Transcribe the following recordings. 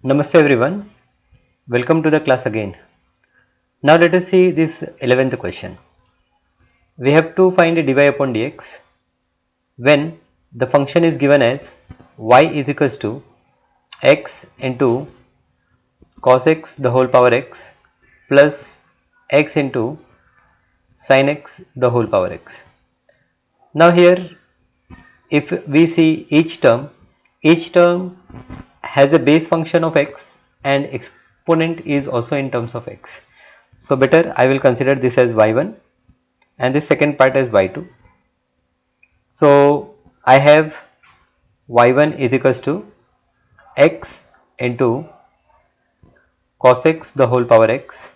Namaste everyone, welcome to the class again. Now let us see this 11th question. We have to find dy upon dx when the function is given as y is equals to x into cos x the whole power x plus x into sin x the whole power x. Now here if we see each term has a base function of x and exponent is also in terms of x. So better I will consider this as y1 and the second part as y2. So I have y1 is equals to x into cos x the whole power x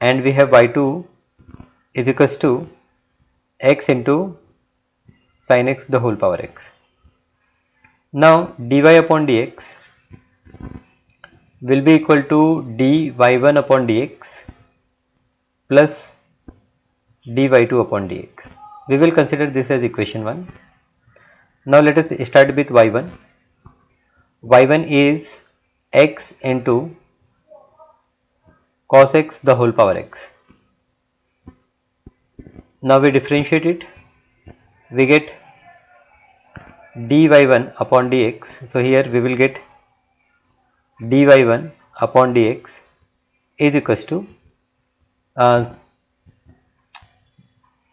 and we have y2 is equals to x into sin x the whole power x. Now dy upon dx will be equal to dy1 upon dx plus dy2 upon dx. We will consider this as equation 1. Now let us start with y1. y1 is x into cos x the whole power x. Now we differentiate it, we get dy1 upon dx. So here we will get dy1 upon dx is equals to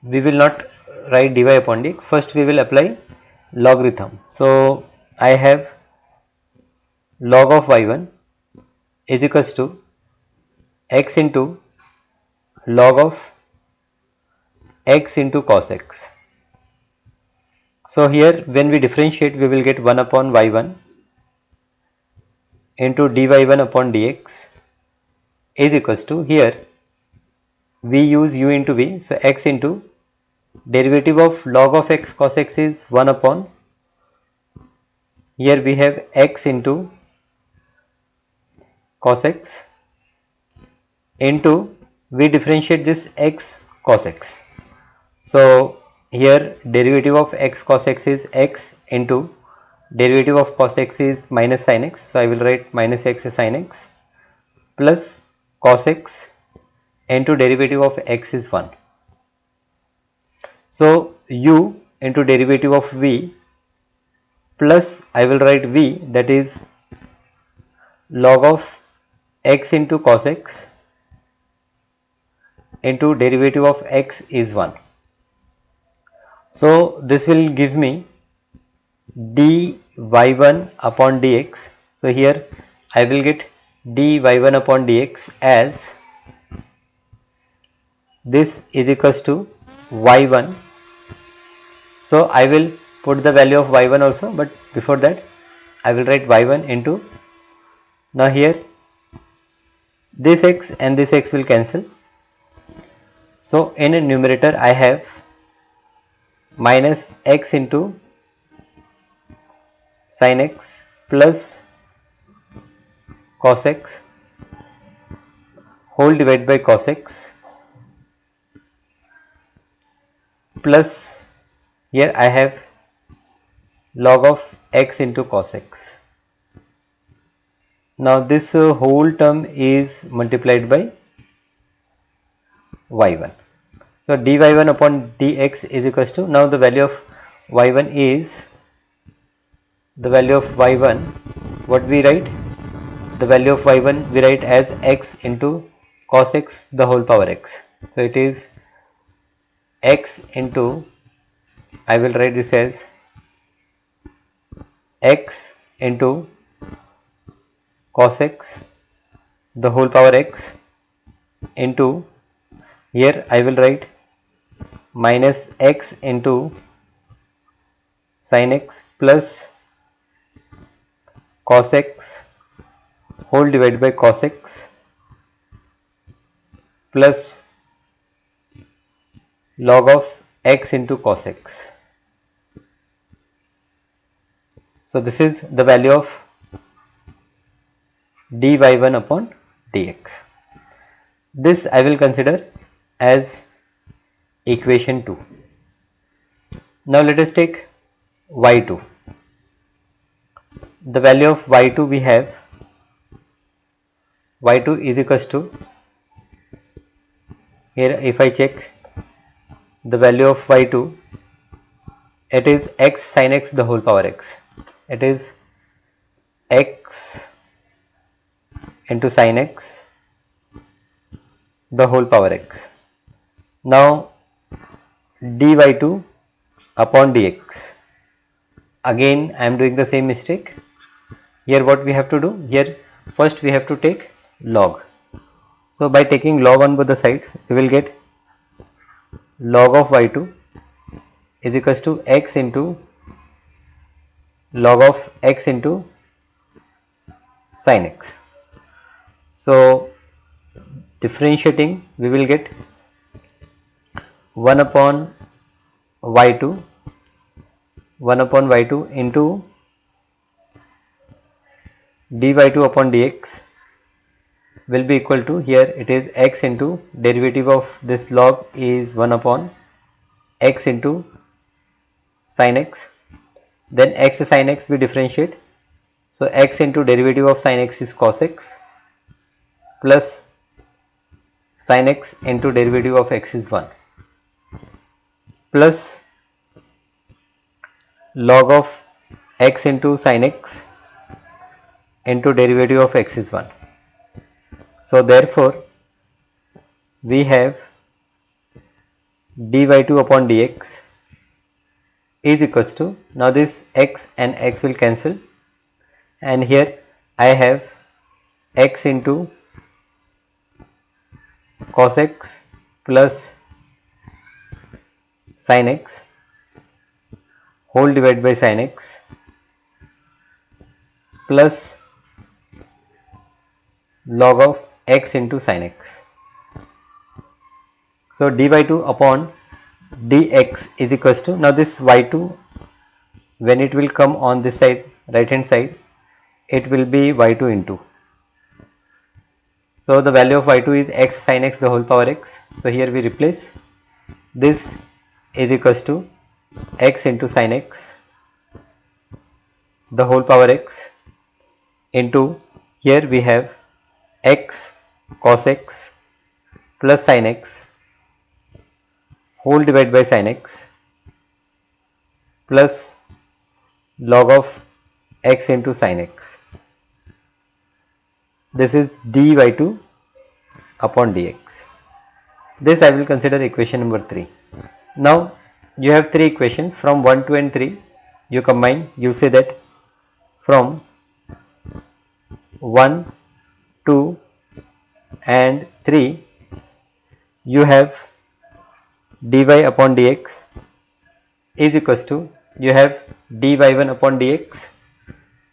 we will not write dy upon dx. First we will apply logarithm. So I have log of y1 is equals to x into log of x into cos x. So here when we differentiate we will get 1 upon y1 into dy1 upon dx is equals to, here we use u into v, so x into derivative of log of x cos x is 1 upon, here we have x into cos x into, we differentiate this x cos x. So here derivative of x cos x is x into derivative of cos x is minus sin x. So I will write minus x sin x plus cos x into derivative of x is 1. So u into derivative of v plus I will write v, that is log of x into cos x into derivative of x is 1. So this will give me dy1 upon dx. So here I will get dy1 upon dx as this is equals to y1. So I will put the value of y1 also, but before that I will write y1 into, now here this x and this x will cancel. So in a numerator I have minus x into sin x plus cos x whole divided by cos x plus, here I have log of x into cos x. Now this whole term is multiplied by y1. So dy1 upon dx is equals to, now the value of y1 is, the value of y1, what we write, the value of y1 we write as x into cos x the whole power x. So it is x into, I will write this as x into cos x the whole power x into, here I will write minus x into sin x plus cos x whole divided by cos x plus log of x into cos x. So this is the value of dy1 upon dx. This I will consider as equation 2. Now let us take y2. The value of y2 we have y2 is equals to, here if I check the value of y2, it is x sin x the whole power x. It is x into sin x the whole power x. Now dy2 upon dx. Again I am doing the same mistake. Here what we have to do? Here first we have to take log. So by taking log on both the sides, we will get log of y2 is equals to x into log of x into sin x. So differentiating, we will get 1 upon y2 into dy2 upon dx will be equal to, here it is x into derivative of this log is 1 upon x into sin x, then x sin x we differentiate, so x into derivative of sin x is cos x plus sin x into derivative of x is 1 plus log of x into sin x into derivative of x is 1. So therefore we have dy2 upon dx is equals to, now this x and x will cancel, and here I have x into cos x plus sin x whole divided by sin x plus log of x into sin x. So dy2 upon dx is equals to, now this y2 when it will come on this side, right hand side, it will be y2 into, so the value of y2 is x sin x the whole power x. So here we replace, this is equals to x into sin x the whole power x into, here we have x cos x plus sin x whole divided by sin x plus log of x into sin x. This is dy2 upon dx. This I will consider equation number 3. Now you have 3 equations from 1, 2 and 3. You combine, you say that from 1, 2 and 3 you have dy upon dx is equals to, you have dy1 upon dx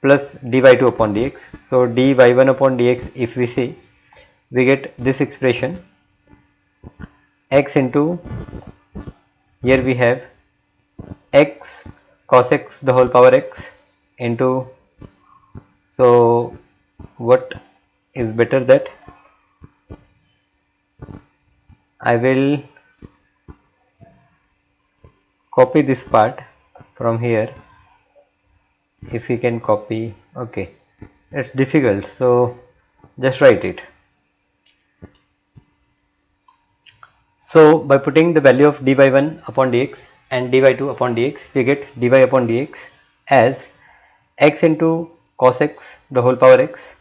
plus dy2 upon dx. So dy1 upon dx, if we see, we get this expression x into, here we have x cos x the whole power x into, so what is better, that I will copy this part from here, if we can copy, okay, it's difficult, so just write it. So by putting the value of dy1 upon dx and dy2 upon dx, we get dy upon dx as x into cos x the whole power x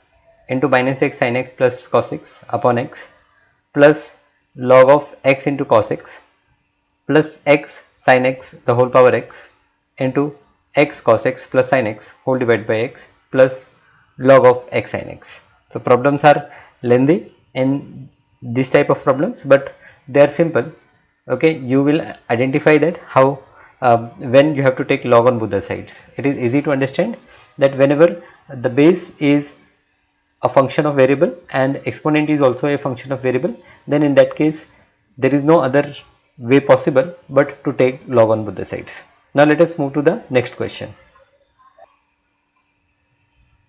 into minus x sin x plus cos x upon x plus log of x into cos x plus x sin x the whole power x into x cos x plus sin x whole divided by x plus log of x sin x. So problems are lengthy in this type of problems, but they are simple. Okay, you will identify that how when you have to take log on both the sides. It is easy to understand that whenever the base is a function of variable and exponent is also a function of variable, then in that case there is no other way possible but to take log on both the sides. Now let us move to the next question.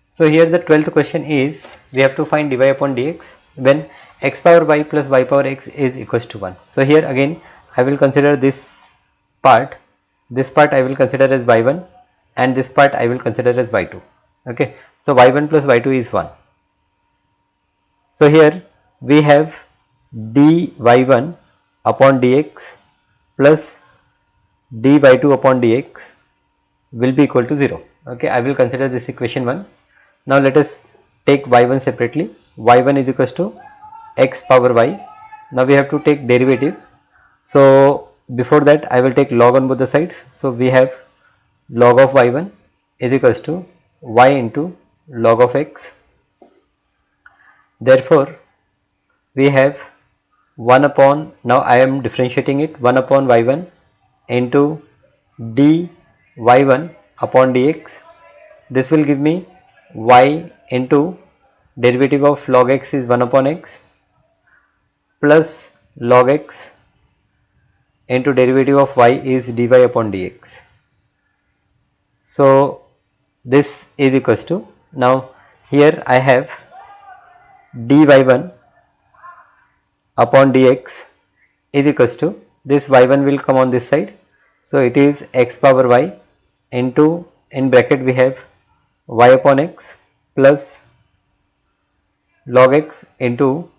So here the 12th question is, we have to find dy upon dx when x power y plus y power x is equals to 1. So here again I will consider this part I will consider as y1 and this part I will consider as y2. Okay, so y1 plus y2 is 1. So here we have dy1 upon dx plus dy2 upon dx will be equal to 0. Okay, I will consider this equation 1. Now let us take y1 separately. Y1 is equals to x power y. Now we have to take derivative. So before that I will take log on both the sides. So we have log of y1 is equals to y into log of x. Therefore we have 1 upon, now I am differentiating it, 1 upon y1 into dy1 upon dx. This will give me y into derivative of log x is 1 upon x plus log x into derivative of y is dy upon dx. So this is equals to, now here I have dy1 upon dx is equals to, this y1 will come on this side. So it is x power y into, in bracket we have y upon x plus log x into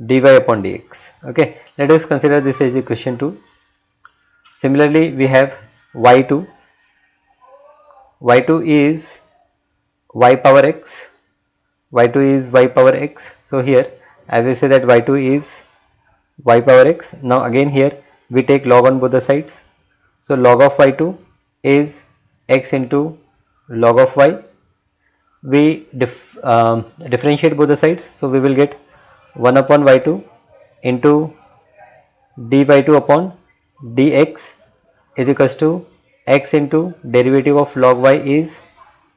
dy upon dx. Okay, let us consider this as equation 2. Similarly we have y2. y2 is y power x. y2 is y power x. So here I will say that y2 is y power x. Now again here we take log on both the sides. So log of y2 is x into log of y. We differentiate both the sides. So we will get 1 upon y2 into dy2 upon dx is equals to x into derivative of log y is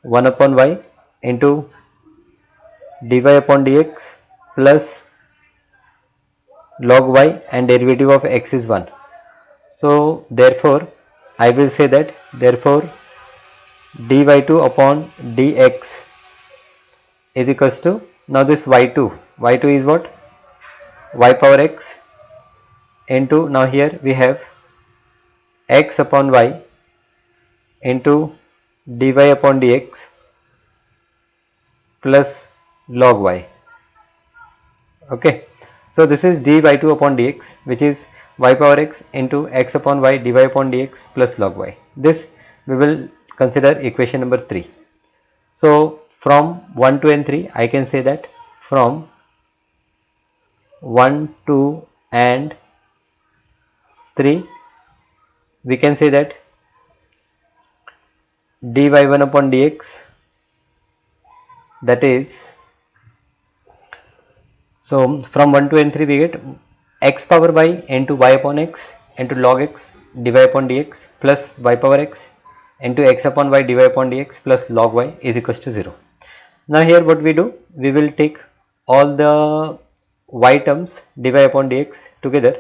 1 upon y into dy upon dx plus log y and derivative of x is 1. So therefore I will say that, therefore dy2 upon dx is equals to, now this y2 is what, y power x into, now here we have x upon y into dy upon dx plus log y. Okay, so this is dy by 2 upon dx, which is y power x into x upon y dy upon dx plus log y. This we will consider equation number 3. So from 1, 2 and 3 I can say that, from 1, 2 and 3 we can say that dy1 upon dx, that is, so from 1, 2 and 3 we get x power y into y upon x into log x dy upon dx plus y power x into x upon y dy upon dx plus log y is equals to 0. Now here what we do, we will take all the y terms dy upon dx together.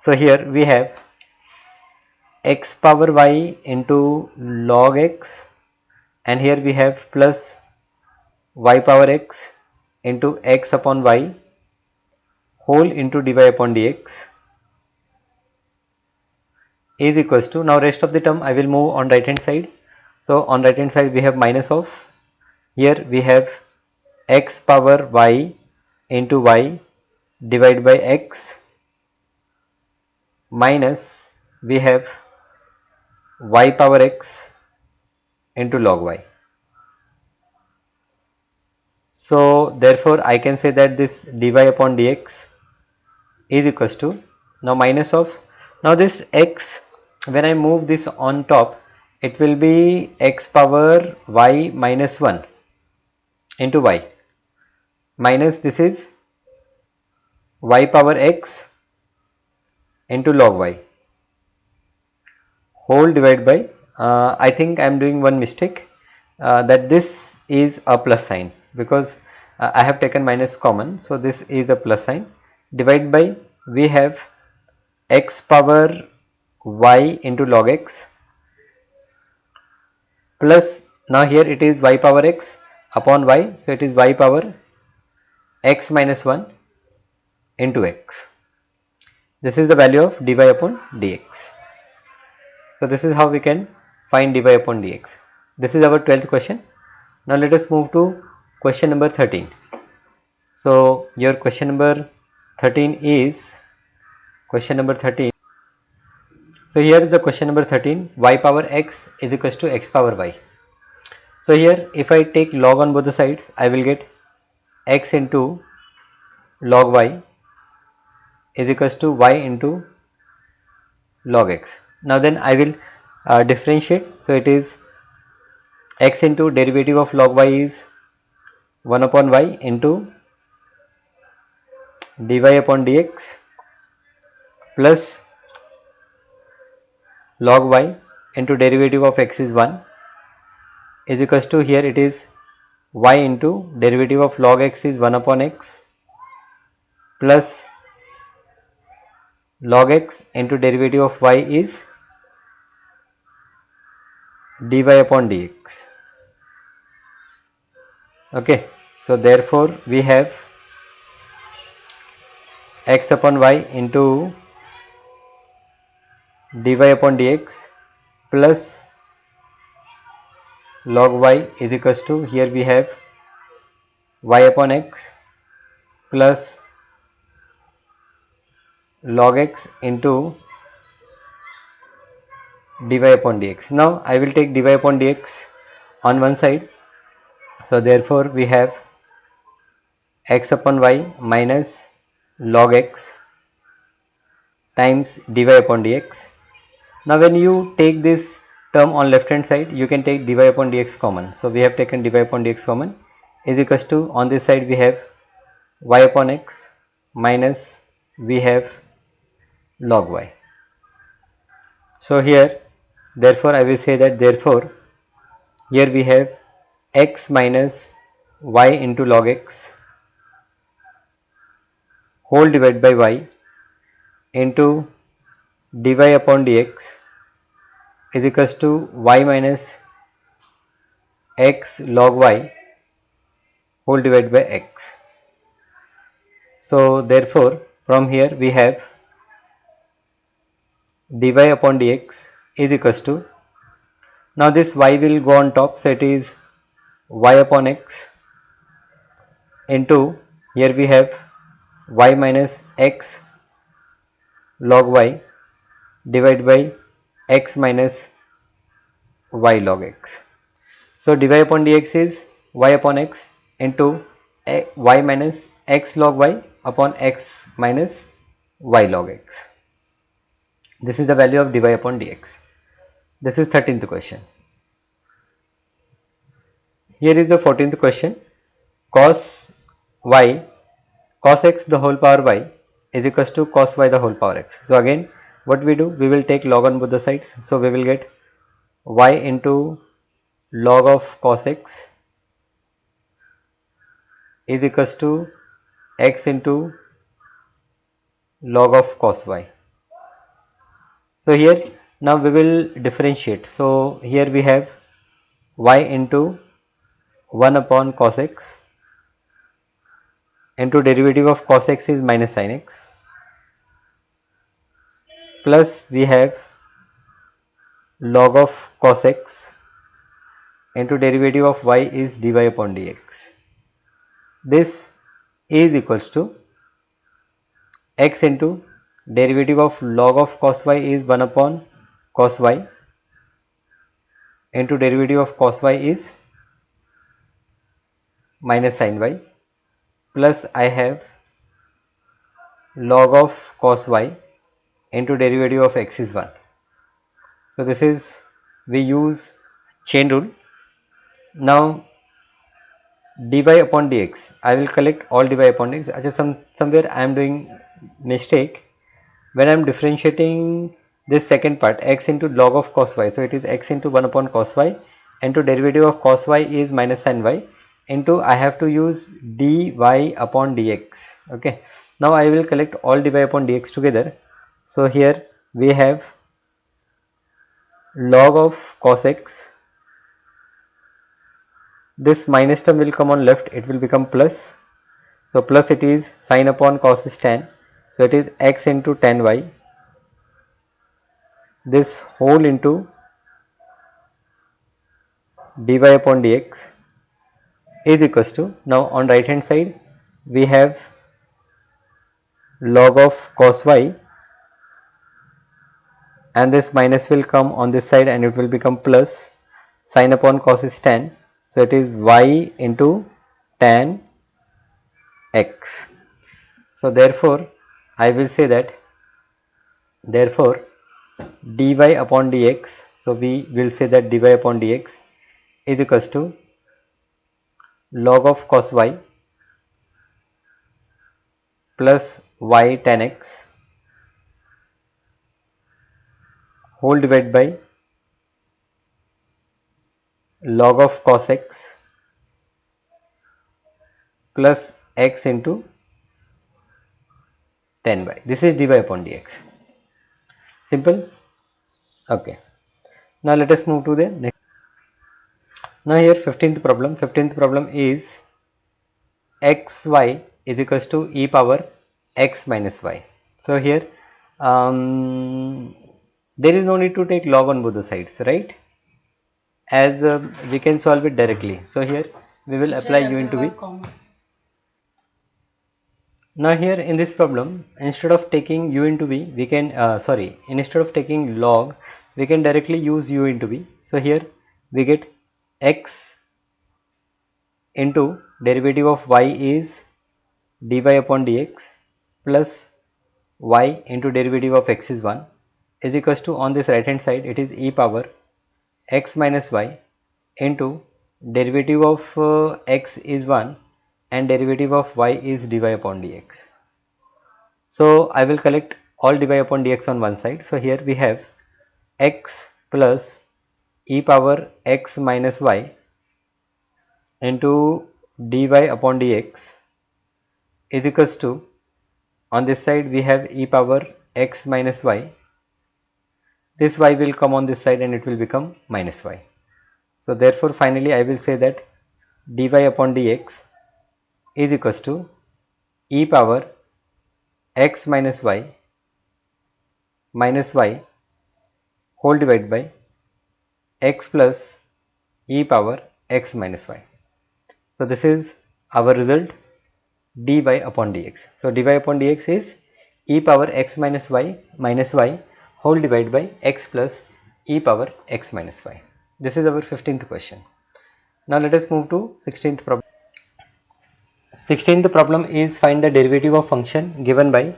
So here we have x power y into log x, and here we have plus y power x into x upon y whole into dy upon dx is equals to, now rest of the term I will move on right hand side. So on right hand side we have minus of, here we have x power y into y divided by x minus we have y power x into log y. So therefore I can say that this dy upon dx is equals to, now minus of, now this x, when I move this on top, it will be x power y minus 1 into y minus, this is y power x into log y whole divided by, I think I am doing one mistake, that this is a plus sign, because I have taken minus common. So this is a plus sign, divided by, we have x power y into log x plus, now here it is y power x upon y, so it is y power x minus 1 into x. This is the value of dy upon dx. So this is how we can find dy upon dx. This is our 12th question. Now let us move to question number 13. So your question number 13 is question number 13. So here is the question number 13, y power x is equals to x power y. So here if I take log on both the sides, I will get x into log y is equals to y into log x. Now then I will differentiate. So it is x into derivative of log y is 1 upon y into dy upon dx plus log y into derivative of x is 1 is equals to, here it is y into derivative of log x is 1 upon x plus log x into derivative of y is dy upon dx. Okay, so therefore we have x upon y into dy upon dx plus log y is equals to, here we have y upon x plus log x into dy upon dx. Now I will take dy upon dx on one side. So therefore we have x upon y minus log x times dy upon dx. Now when you take this term on left hand side, you can take dy upon dx common. So we have taken dy upon dx common is equals to, on this side we have y upon x minus we have log y. So here therefore I will say that therefore here we have x minus y into log x whole divided by y into dy upon dx is equals to y minus x log y whole divided by x. So therefore from here we have dy upon dx is equals to, now this y will go on top, so it is y upon x into, here we have y minus x log y divided by x minus y log x. So dy upon dx is y upon x into y minus x log y upon x minus y log x. This is the value of dy upon dx. This is 13th question. Here is the 14th question. Cos y, cos x the whole power y is equals to cos y the whole power x. So again what we do, we will take log on both the sides. So we will get y into log of cos x is equals to x into log of cos y. So here now we will differentiate. So here we have y into 1 upon cos x into derivative of cos x is minus sin x plus we have log of cos x into derivative of y is dy upon dx. This is equals to x into derivative of log of cos y is 1 upon cos y into derivative of cos y is minus sin y plus I have log of cos y into derivative of x is 1. So this is, we use chain rule. Now dy upon dx, I will collect all dy upon dx. Actually somewhere I am doing mistake when I am differentiating this second part, x into log of cos y. So it is x into 1 upon cos y into derivative of cos y is minus sin y into, I have to use dy upon dx. Okay, now I will collect all dy upon dx together. So here we have log of cos x, this minus term will come on left, it will become plus. So plus it is sin upon cos is tan, so it is x into tan y, this whole into dy upon dx is equals to, now on right hand side we have log of cos y, and this minus will come on this side and it will become plus. Sin upon cos is tan, so it is y into tan x. So therefore I will say that, therefore dy upon dx, so we will say that dy upon dx is equals to log of cos y plus y tan x whole divided by log of cos x plus x into tan y. This is dy upon dx. Simple. Okay. Now let us move to the next. Now here 15th problem. 15th problem is xy is equals to e power x minus y. So here there is no need to take log on both the sides, right? As we can solve it directly. So here we will apply u into v. Now here in this problem, instead of taking u into v, we can instead of taking log, we can directly use u into v. So here we get x into derivative of y is dy upon dx plus y into derivative of x is 1 is equals to, on this right hand side it is e power x minus y into derivative of x is 1 and derivative of y is dy upon dx. So I will collect all dy upon dx on one side. So here we have x plus e power x minus y into dy upon dx is equals to, on this side we have e power x minus y. This y will come on this side and it will become minus y. So therefore finally I will say that dy upon dx is equals to e power x minus y whole divided by x plus e power x minus y. So this is our result, dy upon dx. So dy upon dx is e power x minus y whole divided by x plus e power x minus y. This is our 15th question. Now let us move to 16th problem. 16th problem is find the derivative of function given by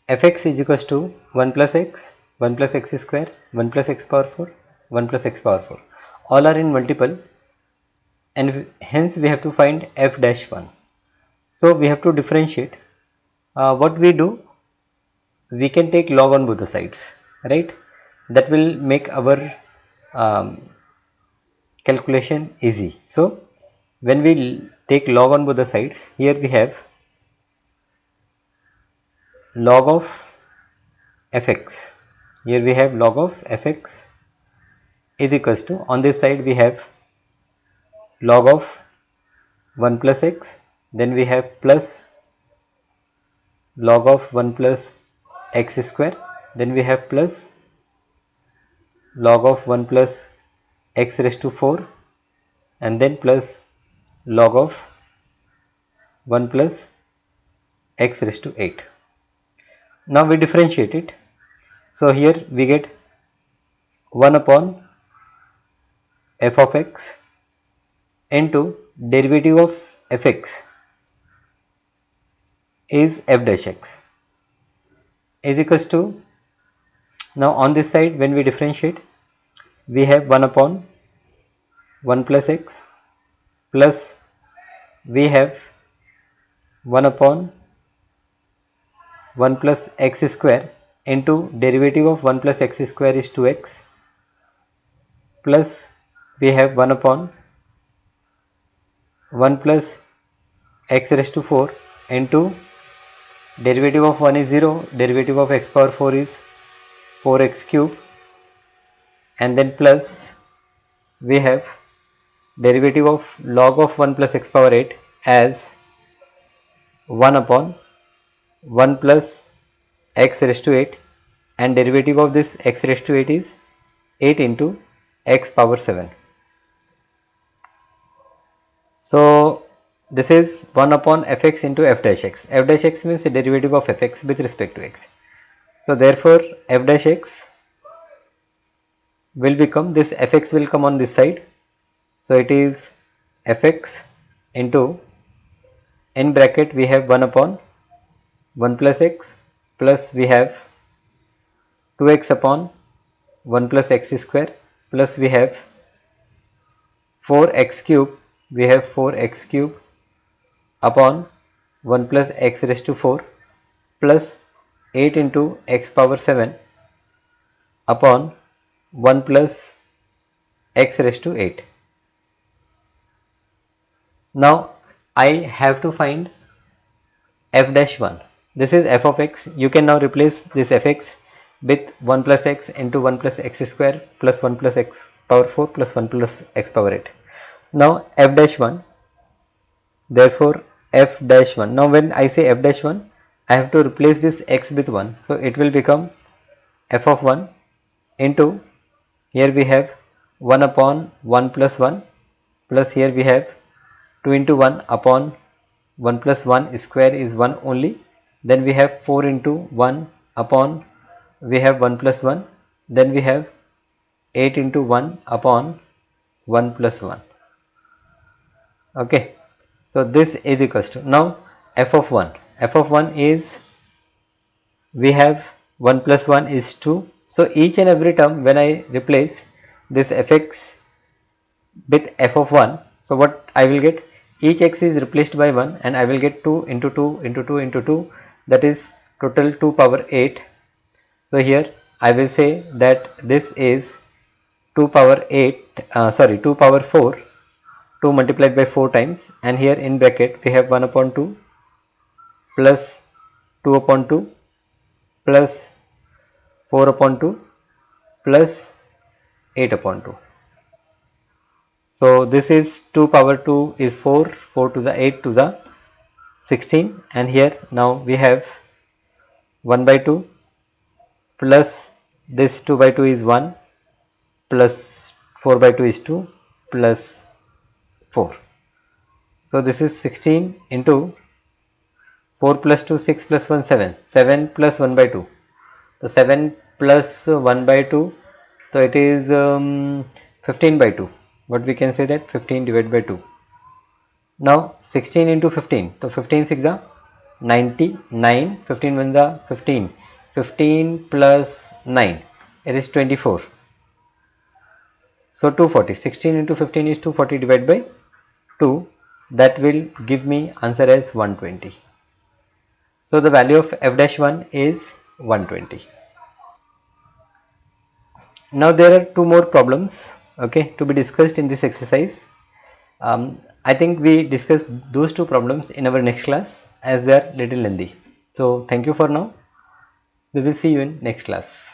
fx is equals to 1 plus x square, 1 plus x power 4, 1 plus x power 4. All are in multiple and hence we have to find f dash 1. So we have to differentiate. What we do, we can take log on both the sides, right? That will make our calculation easy. So when we take log on both the sides, here we have log of fx. Here we have log of fx is equals to, on this side we have log of 1 plus x, then we have plus log of 1 plus x square, then we have plus log of 1 plus x raised to 4 and then plus log of 1 plus x raised to 8. Now we differentiate it. So here we get 1 upon f of x into derivative of fx is f dash x is equals to, now on this side when we differentiate we have 1 upon 1 plus x plus we have 1 upon 1 plus x square into derivative of 1 plus x square is 2x plus we have 1 upon 1 plus x raised to 4 into derivative of 1 is 0, derivative of x power 4 is 4x cube, and then plus we have derivative of log of 1 plus x power 8 as 1 upon 1 plus x raised to 8 and derivative of this x raised to 8 is 8 into x power 7. So this is 1 upon fx into f dash x. F dash x means the derivative of fx with respect to x. So therefore f dash x will become, this fx will come on this side. So it is fx into, in bracket we have 1 upon 1 plus x, plus we have 2x upon 1 plus x square, plus we have 4x cube, we have 4x cube upon 1 plus x raised to 4, plus 8 into x power 7 upon 1 plus x raised to 8. Now I have to find f dash 1. This is f of x. You can now replace this fx with 1 plus x into 1 plus x square plus 1 plus x power 4 plus 1 plus x power 8. Now f dash 1, therefore f dash 1. Now when I say f dash 1, I have to replace this x with 1. So it will become f of 1 into, here we have 1 upon 1 plus 1, plus here we have 2 into 1 upon 1 plus 1 square is 1 only. Then we have 4 into 1 upon, we have 1 plus 1. Then we have 8 into 1 upon 1 plus 1. Okay. So this is equals to, now f of 1. F of 1 is, we have 1 plus 1 is 2. So each and every term when I replace this fx with f of 1, so what I will get, each x is replaced by 1 and I will get 2 into 2 into 2 into 2, that is total 2 power 8. So here I will say that this is 2 power 2 power 4, 2 multiplied by 4 times, and here in bracket we have 1 upon 2 plus 2 upon 2 plus 4 upon 2 plus 8 upon 2. So this is 2 power 2 is 4, 4 to the 8 to the 16, and here now we have 1 by 2 plus this 2 by 2 is 1 plus 4 by 2 is 2 plus 4. So this is 16 into 4 plus 2, 6 plus 1, 7, 7 plus 1 by 2. So 7 plus 1 by 2, so it is 15 by 2. What we can say that 15 divided by 2. Now 16 into 15, so 15 6 the 99, 15 1 the 15, 15 plus 9, it is 24. So 240, 16 into 15 is 240 divided by 2, that will give me answer as 120. So the value of f dash 1 is 120. Now there are two more problems, okay, to be discussed in this exercise. I think we discuss those two problems in our next class as they are little lengthy. So thank you for now. We will see you in next class.